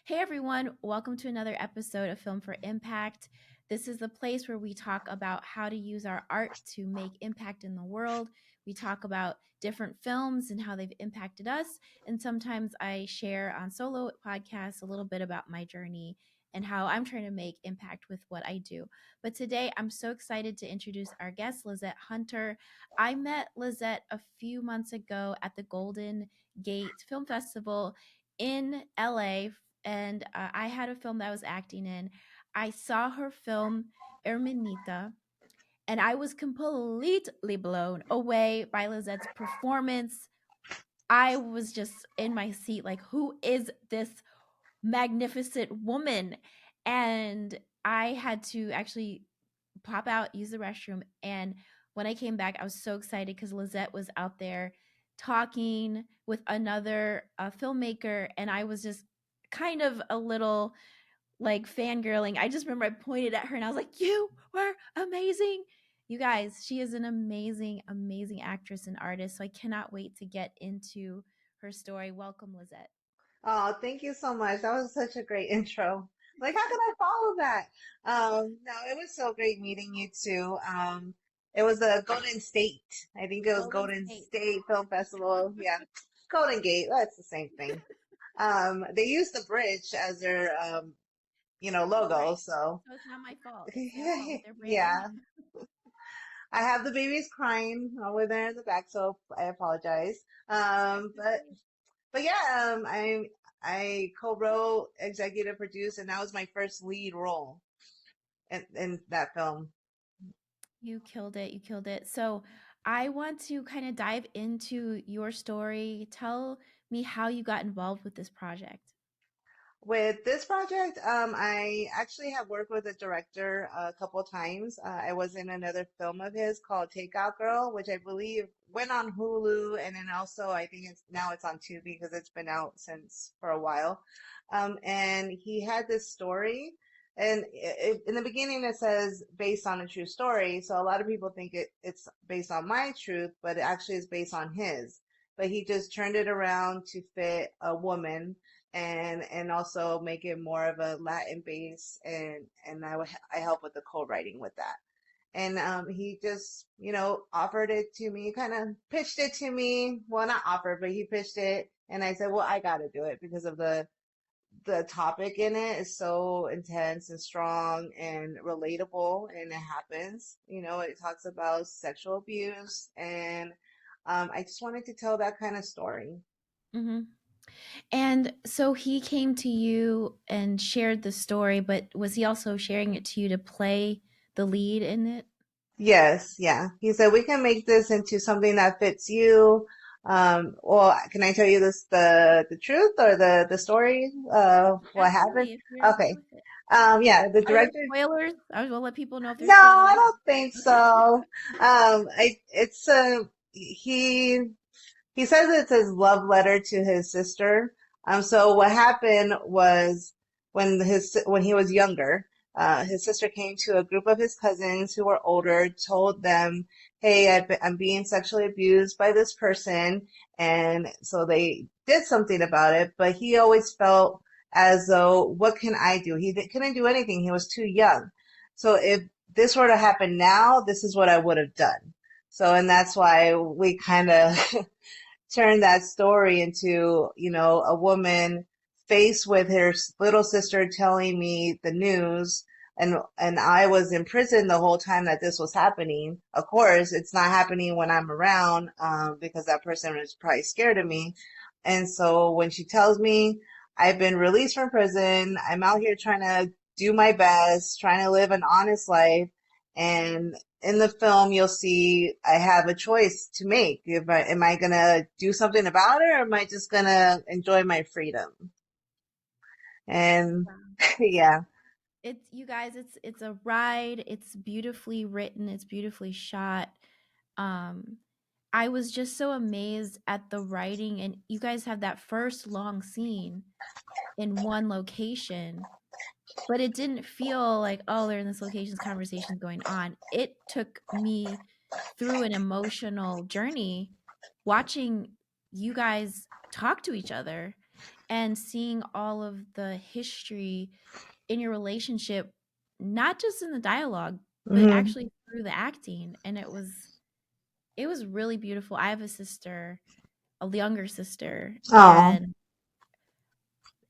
Hey everyone, welcome to another episode of Film for Impact. This is the place where we talk about how to use our art to make impact in the world. We talk about different films and how they've impacted us. And sometimes I share on solo podcasts a little bit about my journey and how I'm trying to make impact with what I do. But today I'm so excited to introduce our guest, Lizette Hunter. I met Lizette a few months ago at the Golden Gate Film Festival in LA, and I had a film that I was acting in. I saw her film Hermanita, and I was completely blown away by Lizette's performance. I was just in my seat, like, who is this magnificent woman? And I had to actually pop out, use the restroom. And when I came back, I was so excited because Lizette was out there talking with another filmmaker. And I was just kind of a little like fangirling. I just remember I pointed at her and I was like, "You were amazing." You guys, she is an amazing, amazing actress and artist. So I cannot wait to get into her story. Welcome, Lizette. Oh, thank you so much. That was such a great intro. Like, how could I follow that? No, it was so great meeting you too. It was the Golden State. I think it was Golden Golden State. State Film Festival. Yeah, Golden Gate. That's the same thing. They used the bridge as their Oh, logo. right. So So it's not my fault. It's their fault with their branding. yeah, I have the babies crying over there in the back, so I apologize. That's But okay. But yeah, I co-wrote, executive produced, and that was my first lead role in that film. You killed it. You killed it. So I want to kind of dive into your story. Tell me how you got involved with this project. With this project, I actually have worked with a director a couple times. I was in another film of his called Takeout Girl, which I believe went on Hulu, and then also I think it's on Tubi because it's been out since for a while. And he had this story, and in the beginning it says based on a true story. So a lot of people think it's based on my truth, but it actually is based on his. But he just turned it around to fit a woman and also make it more of a Latin base and I help with the co-writing with that. And he just, offered it to me, kind of pitched it to me. Well, not offered, but he pitched it, and I said, "Well, I got to do it because of the topic in it is so intense and strong and relatable, and it happens. It talks about sexual abuse, and I just wanted to tell that kind of story." Hmm. And so he came to you and shared the story, but was he also sharing it to you to play the lead in it? Yes, yeah. He said we can make this into something that fits you. Well, can I tell you the truth or the story? What happened? Absolutely, if you're okay Okay. with it. Yeah, the Are there director. spoilers? I will let people know if there's No, I spoilers. don't think Okay. so. It's he says it's his love letter to his sister. So what happened was when he was younger, his sister came to a group of his cousins who were older, told them, "Hey, I'm being sexually abused by this person," and so they did something about it. But he always felt as though, "What can I do?" Couldn't do anything. He was too young. So if this were to happen now, this is what I would have done. So, and that's why we kind of turn that story into, a woman faced with her little sister telling me the news, and I was in prison the whole time that this was happening. Of course, it's not happening when I'm around, because that person is probably scared of me. And so when she tells me I've been released from prison, I'm out here trying to do my best, trying to live an honest life, and in the film, you'll see I have a choice to make. Am I gonna do something about it, or am I just gonna enjoy my freedom? And Wow. yeah, It's you guys, it's a ride. It's beautifully written, it's beautifully shot. Um I was just so amazed at the writing, and you guys have that first long scene in one location, but it didn't feel like, oh, they're in this location's conversations going on. It took me through an emotional journey watching you guys talk to each other. and seeing all of the history in your relationship, not just in the dialogue, but Hmm. actually through the acting. And it was really beautiful. I have a sister, a younger sister, Oh,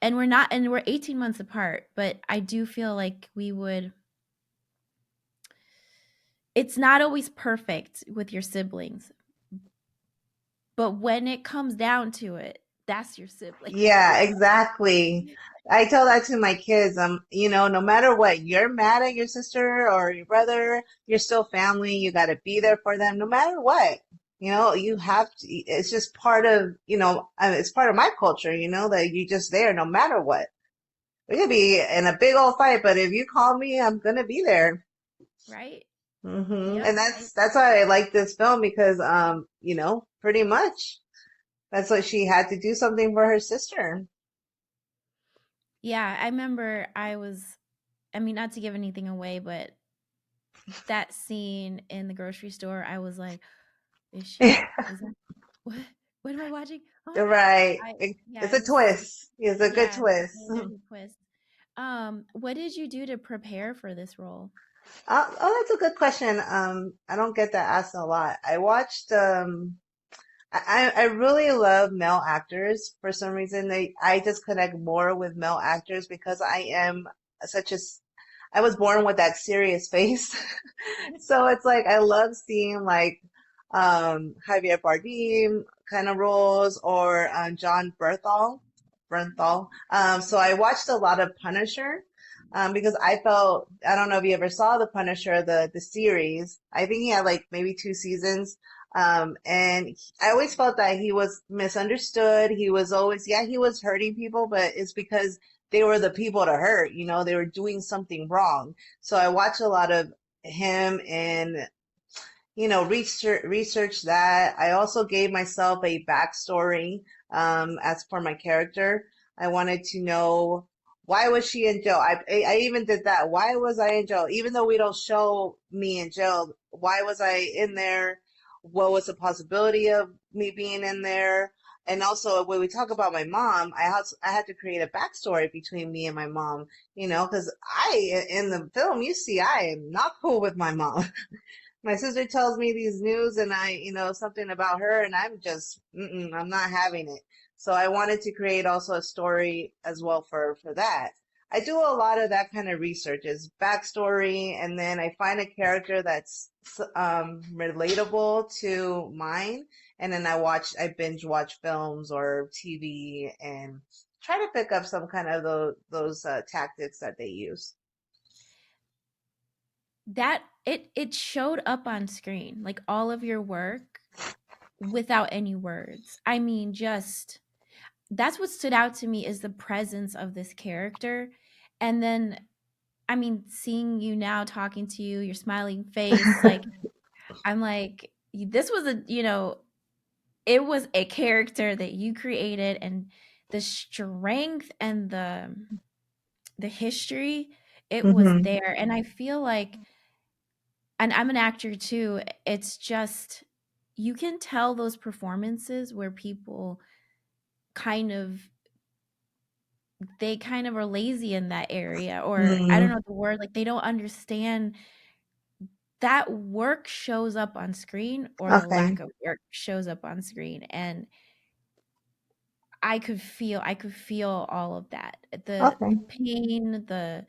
and we're not, and we're 18 months apart, but I do feel like we would, it's not always perfect with your siblings, but when it comes down to it, that's your sibling. yeah, exactly. I tell that to my kids. No matter what, you're mad at your sister or your brother, you're still family. You got to be there for them no matter what. You have to, it's just part of, it's part of my culture, that you just there no matter what. We could be in a big old fight, but if you call me, I'm gonna be there. Right? And Yep. that's why I like this film because, pretty much that's what she had to do something for her sister. Yeah, I remember I mean, not to give anything away, but that scene in the grocery store, I was like, is that, what, what am I watching? Oh, Right. I, yeah, It's it a was, twist. It's a good yeah, twist. major twist. What did you do to prepare for this role? Oh, that's a good question. I don't get that asked a lot. I really love male actors for some reason. I just connect more with male actors because such a, s- I was born with that serious face. So it's like I love seeing like Javier Bardem kind of roles or John Bernthal. So I watched a lot of Punisher because I don't know if you ever saw the Punisher, the series. I think he had like maybe 2 seasons. And I always felt that he was misunderstood. He was always, yeah, he was hurting people, but it's because they were the people to hurt, they were doing something wrong. So I watch a lot of him and research that. I also gave myself a backstory as for my character. I wanted to know why was she in jail. I even did that. Why was I in jail? Even though we don't show me in jail, why was I in there? What was the possibility of me being in there? And also, when we talk about my mom, I had to create a backstory between me and my mom, because in the film, you see, I am not cool with my mom. My sister tells me these news and something about her and I'm not having it. So I wanted to create also a story as well for that. I do a lot of that kind of research is backstory and then I find a character that's relatable to mine and then I binge watch films or TV and try to pick up some kind of those tactics that they use. That it showed up on screen, like all of your work without any words. I mean, just that's what stood out to me is the presence of this character. And then, I mean, seeing you now talking to you, your smiling face, like I'm like, this was it was a character that you created, and the strength and the history, it was Hmm. there. And I feel like, and I'm an actor too, it's just, you can tell those performances where people kind of, they kind of are lazy in that area, or I don't Hmm. know the word, like they don't understand that work shows up on screen, or the Okay. lack of work shows up on screen. And I could feel all of that. The Okay. pain, the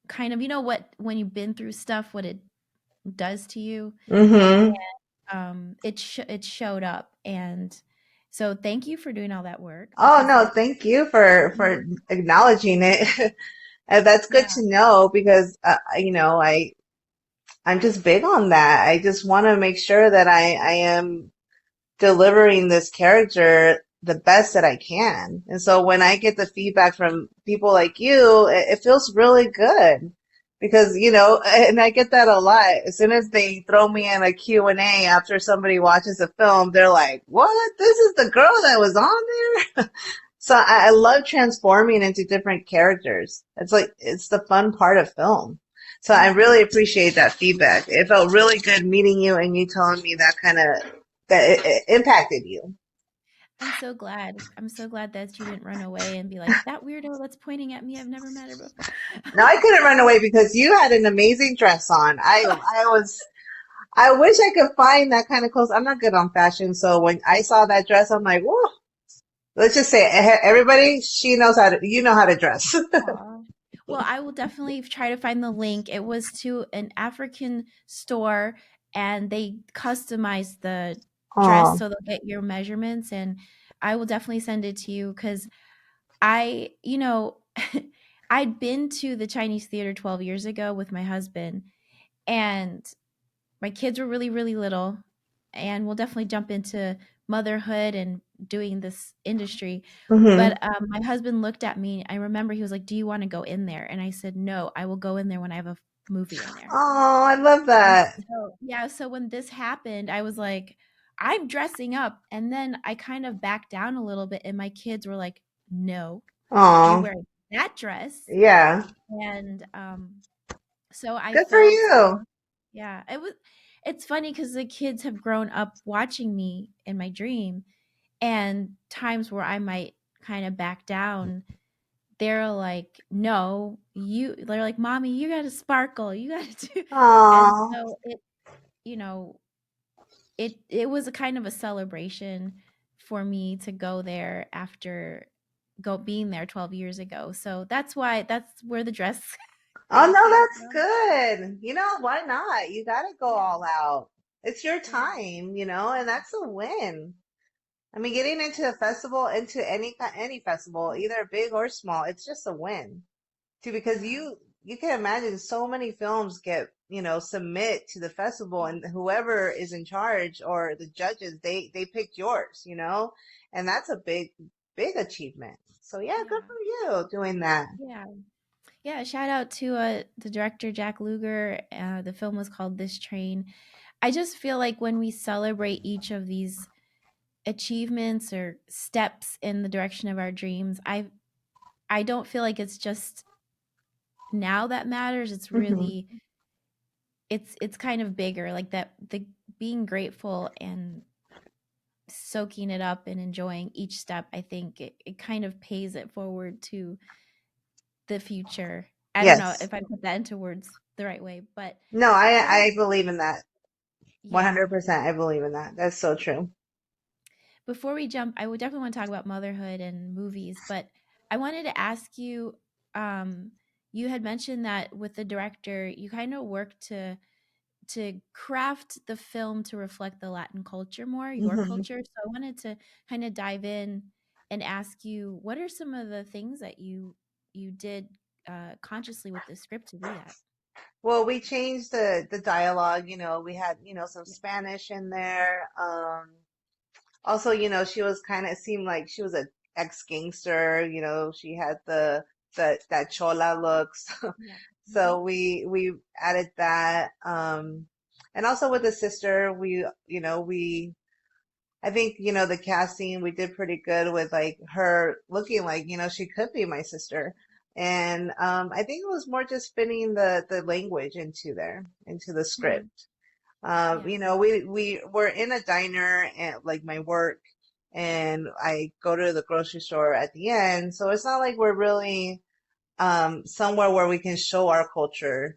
kind of, what, when you've been through stuff, what it does to you. Hmm. It showed up. And so thank you for doing all that work, Oh because no, it, thank you for acknowledging it. And that's good yeah. to know because I'm just big on that. I just want to make sure that I am delivering this character the best that I can. And so when I get the feedback from people like you, it feels really good because, and I get that a lot. As soon as they throw me in a Q&A after somebody watches a film, they're like, what? This is the girl that was on there? So I love transforming into different characters. It's the fun part of film. So I Yeah. really appreciate that feedback. It felt really good meeting you and you telling me that kind of that it impacted you. I'm so glad. I'm so glad that you didn't run away and be like, that weirdo that's pointing at me, I've never met her before. No, I couldn't run away because you had an amazing dress on. I wish I could find that kind of clothes. I'm not good on fashion, so when I saw that dress, I'm like, whoa. Let's just say everybody, she knows how to, you know how to dress. Aw. Well, I will definitely try to find the link. It was to an African store and they customized the dress Oh, so they'll get your measurements, and I will definitely send it to you because you know, I'd been to the Chinese theater 12 years ago with my husband, and my kids were really, really little. And we'll definitely jump into motherhood and doing this industry. hmm. But my husband looked at me. I remember he was like, "Do you want to go in there?" And I said, "No, I will go in there when I have a movie in there." Oh, I love And that. so, yeah, so when this happened, I was like, "I'm dressing up." And then I kind of backed down a little bit, and my kids were like, "No, you're Oh, wearing that dress." yeah. And so I Good for felt, you. yeah, it's funny because the kids have grown up watching me in my dream, and times where I might kind of back down, they're like, "No, they're like, Mommy, you gotta sparkle, you gotta do." And Oh, so you know, it was a kind of a celebration for me to go there after go being there 12 years ago. So that's where the dress oh thing no, came that's from. good. You know, why not? You gotta go Yeah, all out. It's your yeah, time, and that's a win. I mean, getting into a festival, into any festival, either big or small, it's just a win. Too, because yeah, you can imagine so many films get, submit to the festival, and whoever is in charge or the judges, they picked yours, and that's a big achievement. So yeah, good yeah, for you doing that. yeah. Yeah, shout out to the director Jack Luger. The film was called This Train. I just feel like when we celebrate each of these achievements or steps in the direction of our dreams, I don't feel like it's just now that matters. It's Hmm. really it's kind of bigger, like that the being grateful and soaking it up and enjoying each step. I think it kind of pays it forward to the future. I don't know Yes. if I put that into words the right way, but No, before we I believe in that. yeah, 100%. I believe in that. That's so true. before we jump, I would definitely want to talk about motherhood and movies, but I wanted to ask you, um, you had mentioned that with the director, you kind of worked to craft the film to reflect the Latin culture more, your Hmm. culture. So I wanted to kind of dive in and ask you, what are some of the things that you did consciously with the script to do that? Well, we changed the dialogue, we had, some Yeah, Spanish in there. Also, she was kind of seemed like she was a ex-gangster, she had that chola looks. yeah, hmm, So we added that. And also with the sister, we I think, the casting, we did pretty good with like her looking like, she could be my sister. And I think it was more just fitting the language into there, into the hmm, script. yeah, We were in a diner at like my work, and I go to the grocery store at the end. So it's not like we're really somewhere where we can show our culture,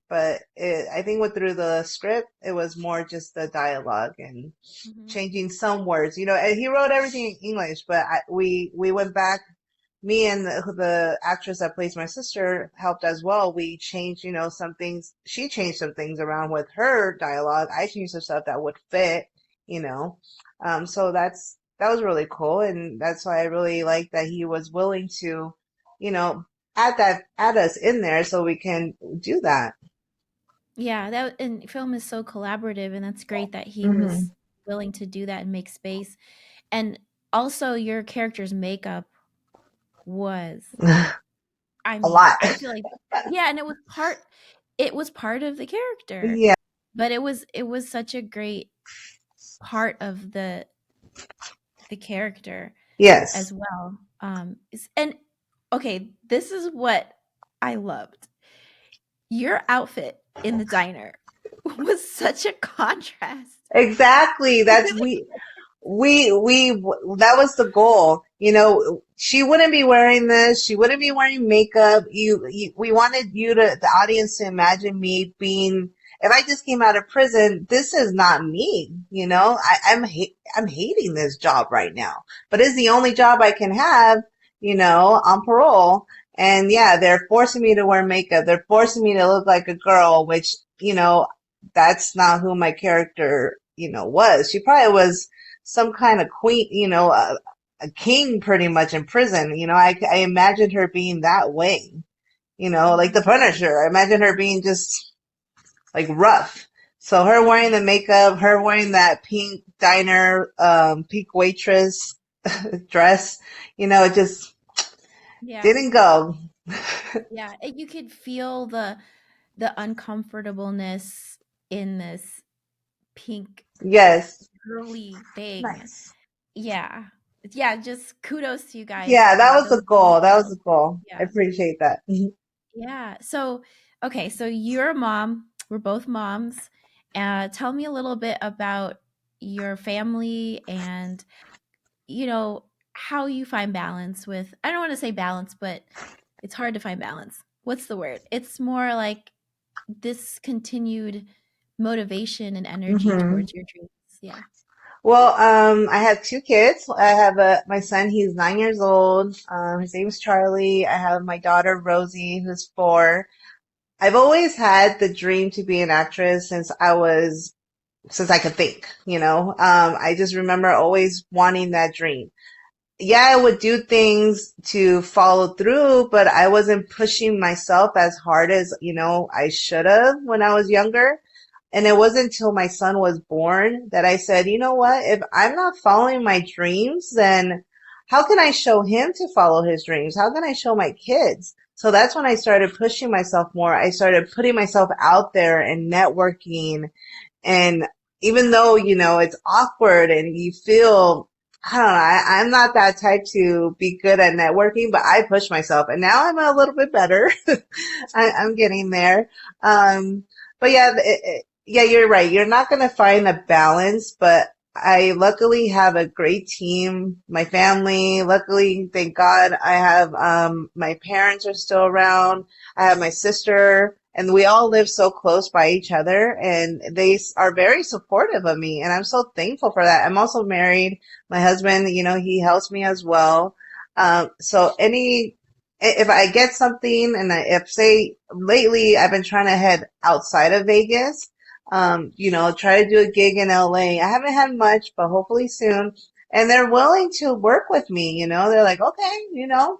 but I think through the script, it was more just the dialogue and hmm, changing some words, and he wrote everything in English, but we went back. Me and the actress that plays my sister helped as well. We changed, some things. She changed some things around with her dialogue. I changed some stuff that would fit, you know. So that was really cool, and that's why I really like that he was willing to, you know, add us in there so we can do that. yeah. That and film is so collaborative, and that's great that he Hmm. was willing to do that and make space. And also, your character's makeup was, I A mean, lot. I feel like, yeah, and it was part of the character, Yeah. but it was such a great part of the character Yes. as well. And okay, this is what I loved. Your outfit in the diner was such a contrast. Exactly. That's we. we that was the goal. You know, she wouldn't be wearing this. She wouldn't be wearing makeup. We wanted you to, the audience, to imagine me being. If I just came out of prison, this is not me. You know, I'm hating this job right now, but it's the only job I can have. You know, on parole. And yeah, they're forcing me to wear makeup. They're forcing me to look like a girl, which, you know, that's not who my character, you know, was. She probably was some kind of queen, you know, a king pretty much in prison. You know, I imagined her being that way, you know, like the Mhm. Punisher. I imagine her being just like rough. So her wearing the makeup, her wearing that pink diner, pink waitress dress, you know, it just Yeah. didn't go. Yeah, you could feel the uncomfortableness in this pink Yes. girly thing. Nice. Yeah. Yeah, just kudos to you guys Yeah, that for was the those goal. That was details. the goal. I Yeah. appreciate that. Yeah. So, okay, so you're a mom. We're both moms. Tell me a little bit about your family and, you know, how you find balance with, I don't want to say balance, but it's hard to find balance. What's the word? It's more like this continued motivation and energy Hmm. towards your dreams. Yeah. Well, I have two kids. I have my son, he's 9 years old. His name's Charlie. I have my daughter, Rosie, who's 4. I've always had the dream to be an actress since I could think, you know. I just remember always wanting that dream. Yeah, I would do things to follow through, but I wasn't pushing myself as hard as, you know, I should have when I was younger. And it wasn't until my son was born that I said, you know what? If I'm not following my dreams, then how can I show him to follow his dreams? How can I show my kids? So that's when I started pushing myself more. I started putting myself out there and networking, and even though, you know, it's awkward and you feel, I don't know, I'm not that type to be good at networking, but I push myself and now I'm a little bit better. I'm getting there. But yeah, yeah, you're right. You're not going to find a balance, but I luckily have a great team. My family, luckily, thank God, I have, my parents are still around. I have my sister, and we all live so close by each other, and they are very supportive of me, and I'm so thankful for that. I'm also married. My husband, you know, he helps me as well. So if I get something, and if say lately I've been trying to head outside of Vegas, you know, try to do a gig in LA. I haven't had much, but hopefully soon. And they're willing to work with me, you know, they're like, okay, you know,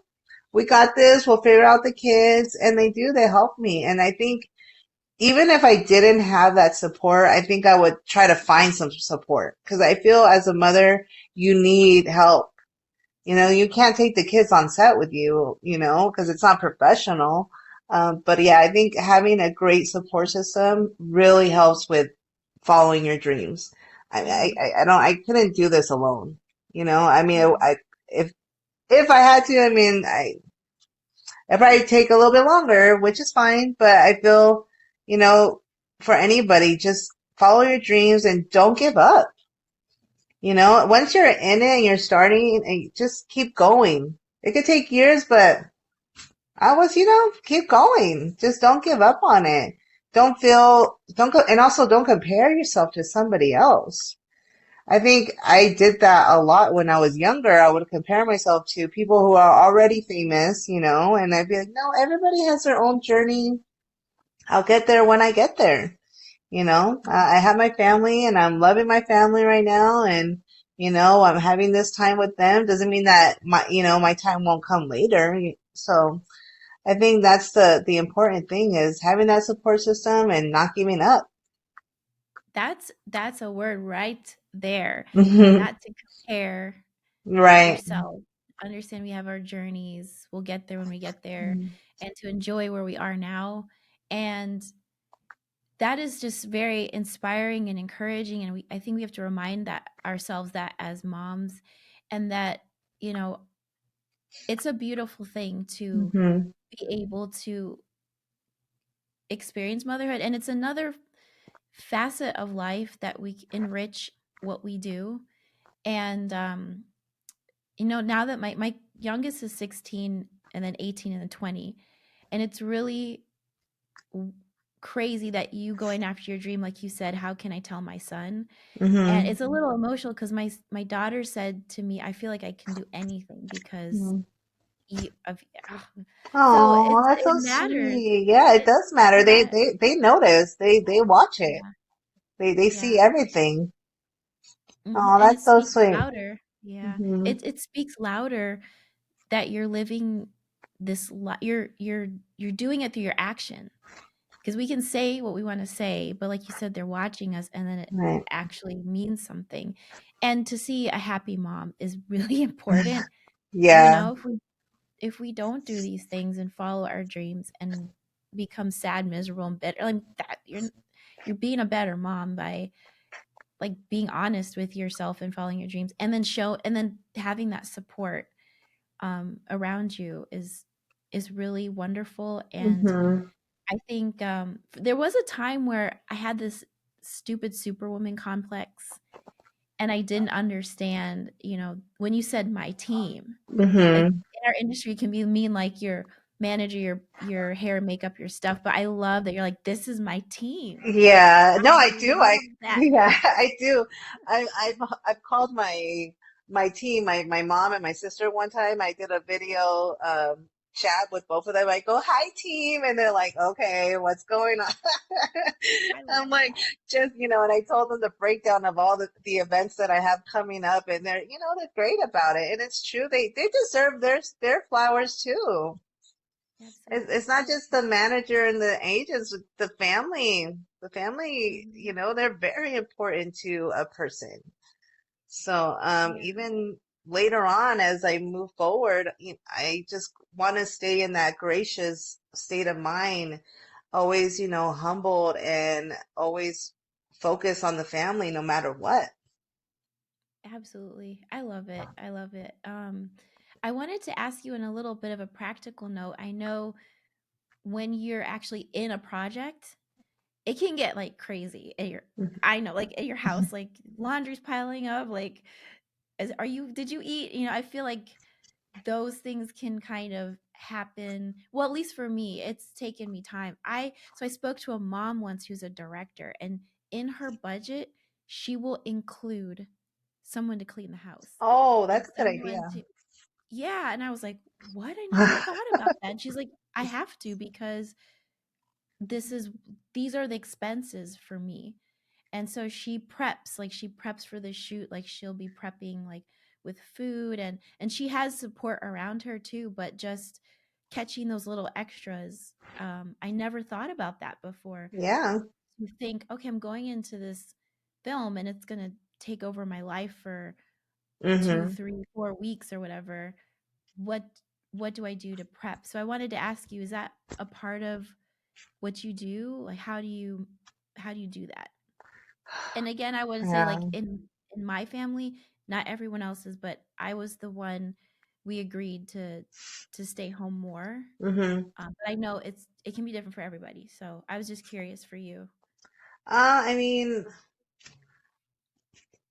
we got this, we'll figure out the kids. And they do, they help me. And I think even if I didn't have that support, I think I would try to find some support because I feel as a mother, you need help. You know, you can't take the kids on set with you, you know, because it's not professional. But yeah, I think having a great support system really helps with following your dreams. Mhm. I don't, I couldn't do this alone. You know, I mean, Yeah. if I had to, I mean, it probably take a little bit longer, which is fine. But I feel, you know, for anybody, just follow your dreams and don't give up. You know, once you're in it and you're starting, and you just keep going. It could take years, but I was, you know, keep going. Just don't give up on it. Don't go, and also don't compare yourself to somebody else. I think I did that a lot when I was younger. I would compare myself to people who are already famous, you know, and I'd be like, no, everybody has their own journey. I'll get there when I get there. You know, I have my family and I'm loving my family right now. And, you know, I'm having this time with them. Doesn't mean that you know, my time won't come later. So I think that's the important thing is having that support system and not giving up. That's a word right there. Hmm. Not to compare Right. yourself. Understand we have our journeys. We'll get there when we get there, and to enjoy where we are now. And that is just very inspiring and encouraging. And I think we have to remind that ourselves that as moms, and that, you know, it's a beautiful thing to Hmm. be able to experience motherhood. And it's another facet of life that we enrich what we do. And now that my youngest is 16 and then 18 and then 20, and it's really w- crazy that you going after your dream, like you said, how can I tell my son? And Mm-hmm. it's a little emotional because my daughter said to me, I feel like I can do anything because you of so Oh, that's it so matters. sweet. Yeah, it It does matter. They yeah, they they notice. They watch it. yeah, They see yeah. everything. Oh, And it that's so speaks sweet. louder. Yeah. Hmm. It speaks louder that you're living you're doing it through your action. Because we can say what we want to say, but like you said, they're watching us and then it Right. actually means something. And to see a happy mom is really important. Yeah. If we don't do these things and follow our dreams and become sad, miserable, and bitter, like that, you're being a better mom by like being honest with yourself and following your dreams, and then having that support around you is really wonderful. And Hmm. I think there was a time where I had this stupid superwoman complex, and I didn't understand, when you said my team, like Hmm. in our industry can be mean like your manager, your hair, makeup, your stuff. But I love that you're like, this is my team. Like Yeah, I no, I do. love that. Yeah, I do. I've called my team, my mom and my sister one time. I did a video chat with both of them. I go, "Hi, team," and they're like, "Okay, what's going on?" I I'm love like, that. just and I told them the breakdown of all the events that I have coming up, and they're great about it. And it's true, they deserve their flowers too. It's Absolutely. not just the manager and the agents, the family. The family, Mhm. they're very important to a person. So, Yeah, even later on, as I move forward, I just want to stay in that gracious state of mind, always, humbled and always focus on the family no matter what. absolutely. I love it. I love it. I wanted to ask you in a little bit of a practical note. I know when you're actually in a project, it can get like crazy at your I know, like at your house, like laundry's piling up, like did you eat? I feel like those things can kind of happen. Well, at least for me, it's taken me time. I spoke to a mom once who's a director, and in her budget, she will include someone to clean the house. Oh, Like that's a good someone idea. to Yeah, and I was like, "What? I never thought about that." And she's like, "I have to because this is these are the expenses for me." And so she preps for the shoot, like she'll be prepping like with food, and she has support around her too, but just catching those little extras. I never thought about that before. Yeah. You think, okay, I'm going into this film and it's gonna take over my life for two, Hmm. 3, 4 weeks or whatever. What what do I do to prep? So I wanted to ask you, is that a part of what you do? Like how do you do that? And again, I would say like Yeah. in my family, not everyone else's, but I was the one we agreed to stay home more. Hmm. But I know it can be different for everybody. So I was just curious for you. I mean,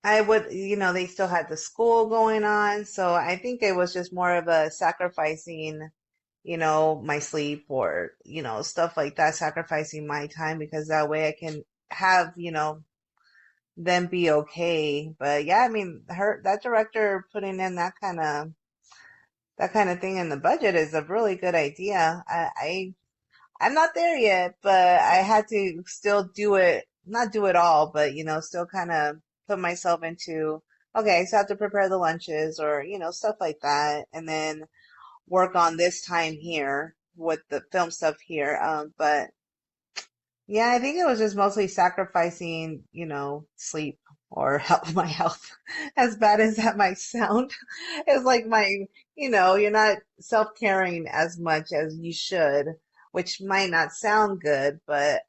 I would, they still had the school going on, so I think it was just more of a sacrificing, my sleep or, stuff like that, sacrificing my time because that way I can have, them be okay. But yeah, I mean, that director putting in that kind of thing in the budget is a really good idea. I'm not there yet, but I had to still do it, not do it all, but still kind of put myself into, okay, so I have to prepare the lunches or, stuff like that, and then work on this time here with the film stuff here. But yeah, I think it was just mostly sacrificing, sleep or health, my health, as bad as that might sound. It's like you're not self-caring as much as you should, which might not sound good, but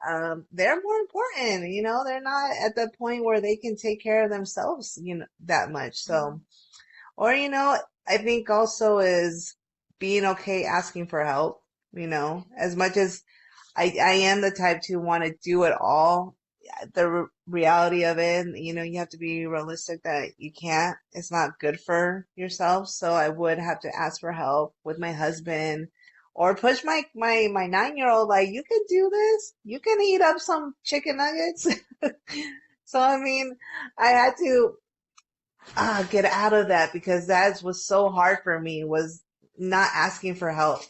they're more important, they're not at the point where they can take care of themselves, that much. So, Mhm. or, I think also is being okay asking for help, as much as I am the type to want to do it all. The reality of it. You have to be realistic that you can't. It's not good for yourself. So I would have to ask for help with my husband or push my 9-year-old, like, you can do this. You can heat up some chicken nuggets. So I mean, I had to get out of that because that was so hard for me, was not asking for help.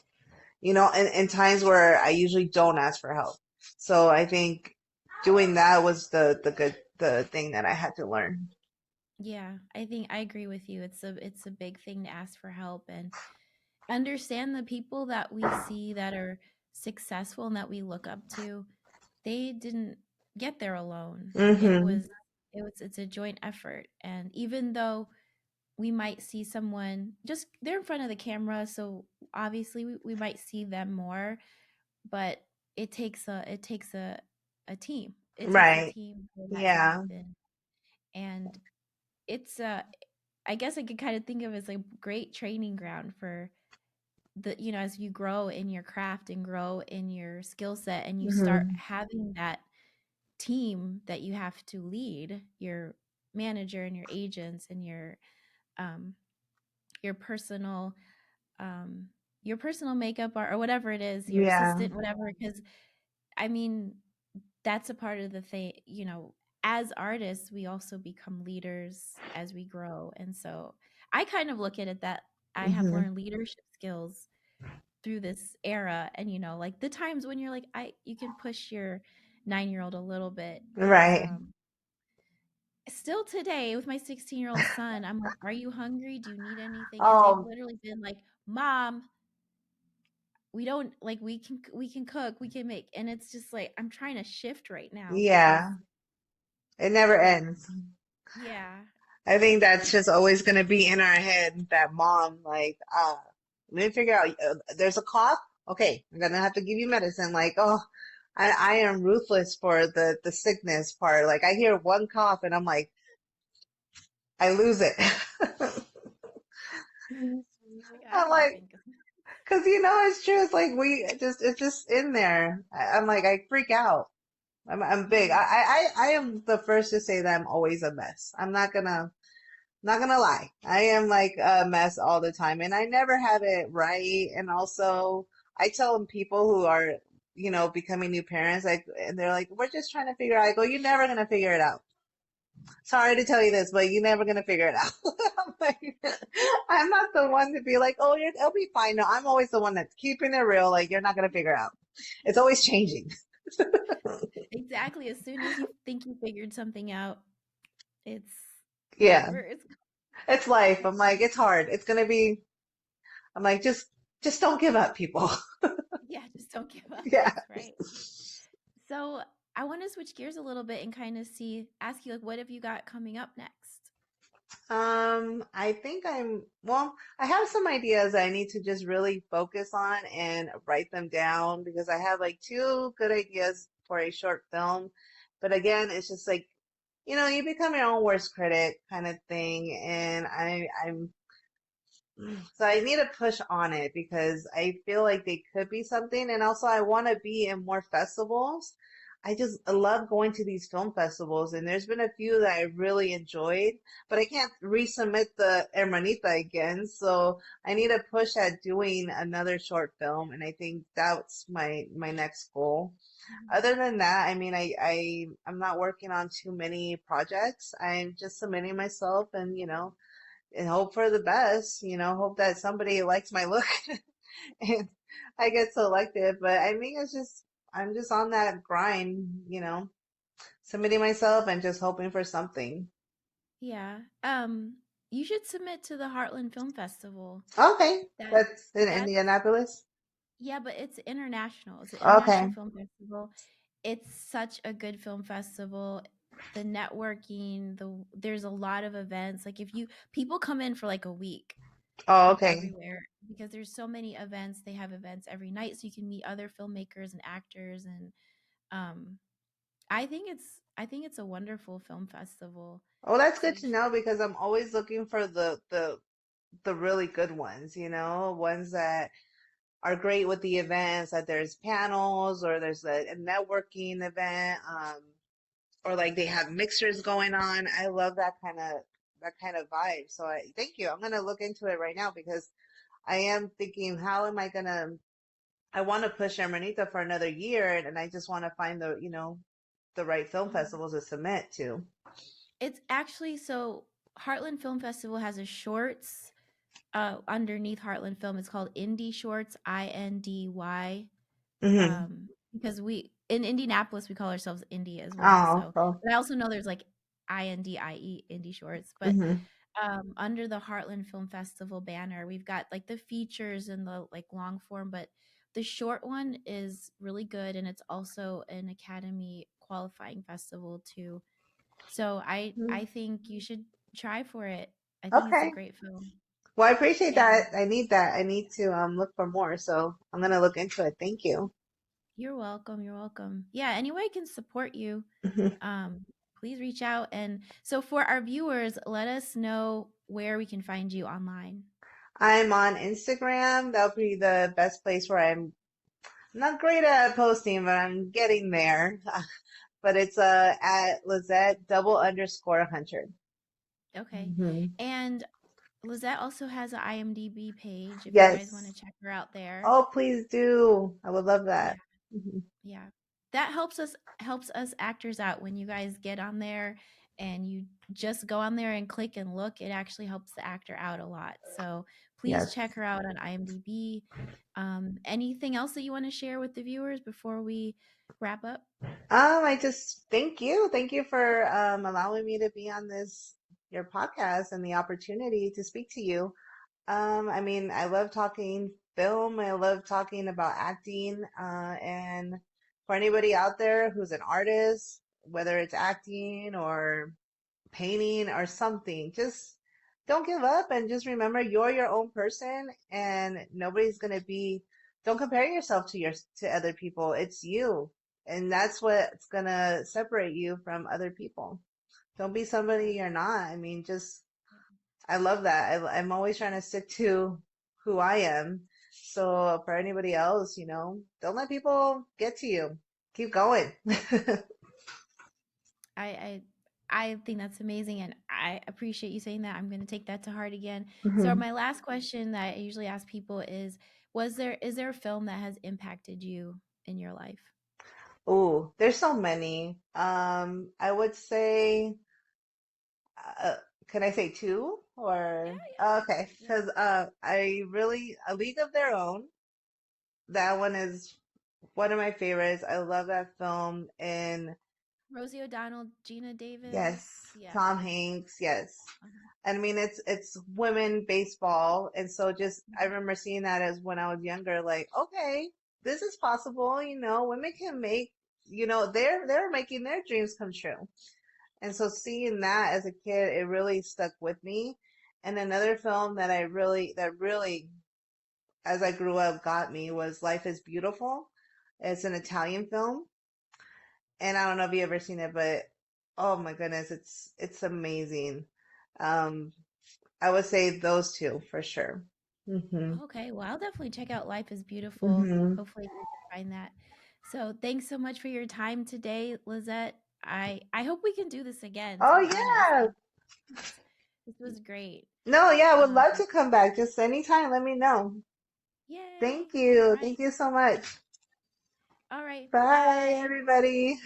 In times where I usually don't ask for help. So I think doing that was the thing that I had to learn. Yeah, I think I agree with you. It's a big thing to ask for help and understand the people that we see that are successful and that we look up to. They didn't get there alone. It Mm-hmm. was it's a joint effort. And even though we might see someone just they're in front of the camera, so obviously we might see them more, but it takes a team. It takes a Right. team for that to Yeah. happen. And it's I guess I could kind of think of it as a great training ground for as you grow in your craft and grow in your skill set and you start Mm-hmm. having that team that you have to lead, your manager and your agents and um your personal um your personal makeup or whatever it is, your Yeah. assistant, whatever, because I mean that's a part of the thing, as artists we also become leaders as we grow. And so I kind of look at it that I have Mm-hmm. learned leadership skills through this era. And like the times when you're like you can push your 9-year-old a little bit is Right. still today with my 16-year-old son. I'm like, are you hungry? Do you need anything? And they've Oh, literally been like, Mom, we don't like we can cook, we can make. And it's just like I'm trying to shift right now because yeah. It never it ends. yeah. I think that's just always going to be in our head, that mom, like, let me figure out, there's a cough. Okay, I'm going to have to give you medicine. Like, oh, I am ruthless for the sickness part. Like, I hear one cough and I'm like, I lose it. Like, I I'm don't like, think because it's true. It's like it's just in there. I'm like, I freak out. I'm big. yeah. I am the first to say that I'm always a mess. I'm not gonna lie. I am like a mess all the time and I never have it right. And also I tell people who are, becoming new parents, like, and they're like, we're just trying to figure out. I go, you're never gonna figure it out. Sorry to tell you this, but you're never gonna figure it out. I'm like, I'm not the one to be like, oh, it'll be fine. No, I'm always the one that's keeping it real. Like, you're not gonna figure it out. It's always changing. Exactly. As soon as you think you figured something out, it's Yeah, it's it's life. I'm like, it's hard. It's gonna be. I'm like, just don't give up, people. yeah, just don't give up. Yeah. That's right. So I want to switch gears a little bit and kind of ask you like, what have you got coming up next? I think well, I have some ideas I need to just really focus on and write them down because I have like two good ideas for a short film. But again, it's just like, you become your own worst critic kind of thing. And so I need to push on it because I feel like they could be something. And also I want to be in more festivals. I love going to these film festivals, and there's been a few that I really enjoyed, but I can't resubmit the Hermanita again. So I need to push at doing another short film, and I think that's my next goal. Mhm. Other than that, I mean, I'm not working on too many projects. I'm just submitting myself, and hope for the best, hope that somebody likes my look and I get selected. But I think I'm just on that grind, submitting myself and just hoping for something. Yeah. You should submit to the Heartland Film Festival. Okay, That that's in that's Indianapolis. Yeah, but it's international. It's an international Okay. film festival. It's such a good film festival. The networking, there's a lot of events. Like if you people come in for like a week Oh, from okay. everywhere because there's so many events. They have events every night so you can meet other filmmakers and actors. And um I think it's a wonderful film festival. Oh, that's So good you to should know because I'm always looking for the really good ones, ones that are great with the events, that there's panels or there's a networking event. or like they have mixers going on. I love that kind of vibe. So I thank you. I'm gonna look into it right now because I am thinking, how am I gonna? I want to push Hermanita for another year, and I just want to find the the right film Mhm. festivals to submit to. It's actually so Heartland Film Festival has a shorts underneath Heartland Film. It's called Indie Shorts, INDY. Hmm. Because we in Indianapolis we call ourselves Indie as well. Oh, So, oh. but I also know there's like INDIE Indie Shorts, but Hmm. under the Heartland Film Festival banner, we've got like the features and the like long form, but the short one is really good and it's also an Academy qualifying festival too. So I think you should try for it. I think it's a Okay. great film. Well, I appreciate And that. I need that. I need to look for more. So I'm gonna look into it. Thank you. you're welcome. You're welcome. Yeah, any way I can support you, Mhm. um, please reach out. And so for our viewers, let us know where we can find you online. I'm on Instagram. That'll be the best place where I'm not great at posting, but I'm getting there. But it's at Lizette double underscore Hunter. Okay. Hmm. And Lizette also has an IMDb page if you guys want to Yes. check her out there. Oh, please do. I would love Yeah. that. Hmm. Yeah. That helps us actors out when you guys get on there and you just go on there and click and look. It actually helps the actor out a lot. So please Yes. check her out on IMDb. Anything else that you want to share with the viewers before we wrap up? I just thank you. Thank you for allowing me to be on your podcast and the opportunity to speak to you. I mean, I love talking film. I love talking about acting. And for anybody out there who's an artist, whether it's acting or painting or something, just don't give up and just remember you're your own person and nobody's gonna be. Don't compare yourself to other people. It's you, and that's what's gonna separate you from other people. Don't be somebody you're not. I mean, just I love that. I'm always trying to stick to who I am. So for anybody else, don't let people get to you. Keep going. I I think that's amazing, and I appreciate you saying that. I'm going to take that to heart again. So Mhm. my last question that I usually ask people is there a film that has impacted you in your life? Ooh, there's so many. I would say, uh, can I say two Yeah, or okay? yeah, yeah. Because I really A League of Their Own. That one is one of my favorites. I love that film, and Rosie O'Donnell, Gina Davis. yes, Yeah. Tom Hanks, yes. Uh-huh. And I mean, it's women baseball, and so just I Mhm. remember seeing that as when I was younger, like, okay, this is possible. Women can make, they're making their dreams come true. And so seeing that as a kid, it really stuck with me. And another film that really, as I grew up, got me was Life is Beautiful. It's an Italian film, and I don't know if you ever seen it, but oh my goodness, it's amazing. Um, I would say those two for sure. Hmm. Okay, well, I'll definitely check out Life is Beautiful. Hmm. Hopefully we can find that. So, thanks so much for your time today, Lizette. I hope we can do this again, to Oh be honest. yeah. This was great. No, yeah, I would Um, love to come back. Just anytime, let me know. yay. Thank All you. right. Thank you so much. All right. Bye, Bye. everybody.